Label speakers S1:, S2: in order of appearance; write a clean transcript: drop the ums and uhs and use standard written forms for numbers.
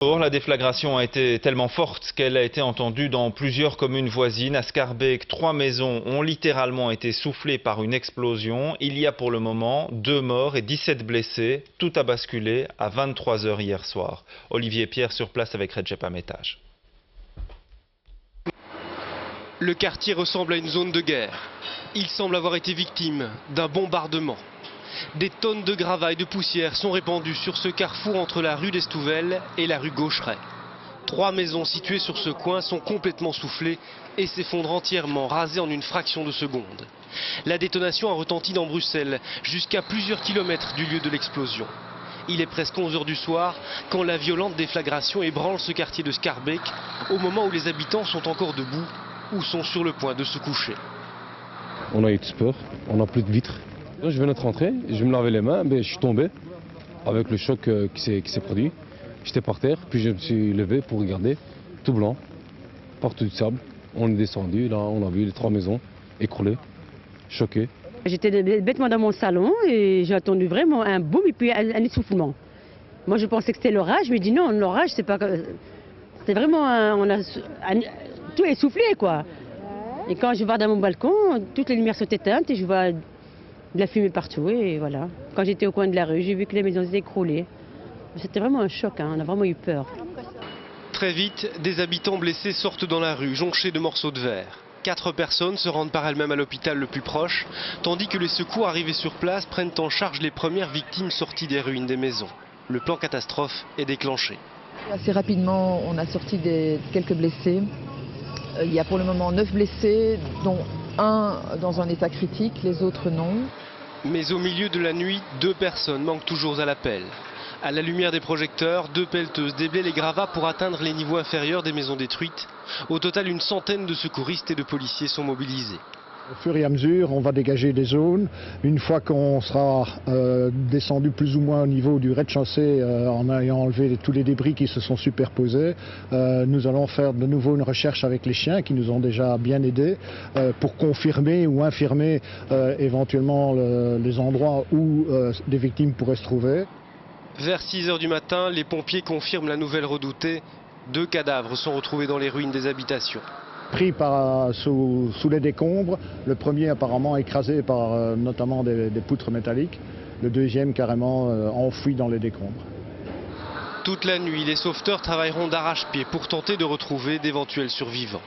S1: La déflagration a été tellement forte qu'elle a été entendue dans plusieurs communes voisines. À Schaerbeek, 3 maisons ont littéralement été soufflées par une explosion. Il y a pour le moment 2 morts et 17 blessés. Tout a basculé à 23 h hier soir. Olivier Pierre sur place avec Recep Ametaj.
S2: Le quartier ressemble à une zone de guerre. Il semble avoir été victime d'un bombardement. Des tonnes de gravats et de poussière sont répandues sur ce carrefour entre la rue d'Estouvel et la rue Gaucheret. 3 maisons situées sur ce coin sont complètement soufflées et s'effondrent entièrement, rasées en une fraction de seconde. La détonation a retenti dans Bruxelles, jusqu'à plusieurs kilomètres du lieu de l'explosion. Il est presque 11 h du soir quand la violente déflagration ébranle ce quartier de Schaerbeek, au moment où les habitants sont encore debout ou sont sur le point de se coucher.
S3: On a eu peur, on n'a plus de vitres. Je venais de rentrer, je me lavais les mains, mais je suis tombé avec le choc qui s'est produit. J'étais par terre, puis je me suis levé pour regarder, tout blanc, partout du sable. On est descendu, là on a vu les 3 maisons écroulées, choquées.
S4: J'étais bêtement dans mon salon et j'ai attendu vraiment un boum et puis un essoufflement. Moi je pensais que c'était l'orage, mais je dis non, l'orage c'est pas... C'était vraiment tout essoufflé quoi. Et quand je vais dans mon balcon, toutes les lumières sont éteintes et je vois de la fumée partout et voilà. Quand j'étais au coin de la rue, j'ai vu que les maisons étaient écroulées. C'était vraiment un choc, hein. On a vraiment eu peur.
S2: Très vite, des habitants blessés sortent dans la rue, jonchés de morceaux de verre. 4 personnes se rendent par elles-mêmes à l'hôpital le plus proche, tandis que les secours arrivés sur place prennent en charge les premières victimes sorties des ruines des maisons. Le plan catastrophe est déclenché.
S5: Assez rapidement, on a sorti quelques blessés. Il y a pour le moment 9 blessés, dont 1 dans un état critique, les autres non.
S2: Mais au milieu de la nuit, 2 personnes manquent toujours à l'appel. À la lumière des projecteurs, 2 pelleteuses déblaient les gravats pour atteindre les niveaux inférieurs des maisons détruites. Au total, une centaine de secouristes et de policiers sont mobilisés.
S6: Au fur et à mesure, on va dégager des zones. Une fois qu'on sera descendu plus ou moins au niveau du rez-de-chaussée, en ayant enlevé tous les débris qui se sont superposés, nous allons faire de nouveau une recherche avec les chiens qui nous ont déjà bien aidés pour confirmer ou infirmer éventuellement les endroits où des victimes pourraient se trouver.
S2: Vers 6 h du matin, les pompiers confirment la nouvelle redoutée. 2 cadavres sont retrouvés dans les ruines des habitations.
S6: Pris sous les décombres, le premier apparemment écrasé par notamment des poutres métalliques, le deuxième carrément enfoui dans les décombres.
S2: Toute la nuit, les sauveteurs travailleront d'arrache-pied pour tenter de retrouver d'éventuels survivants.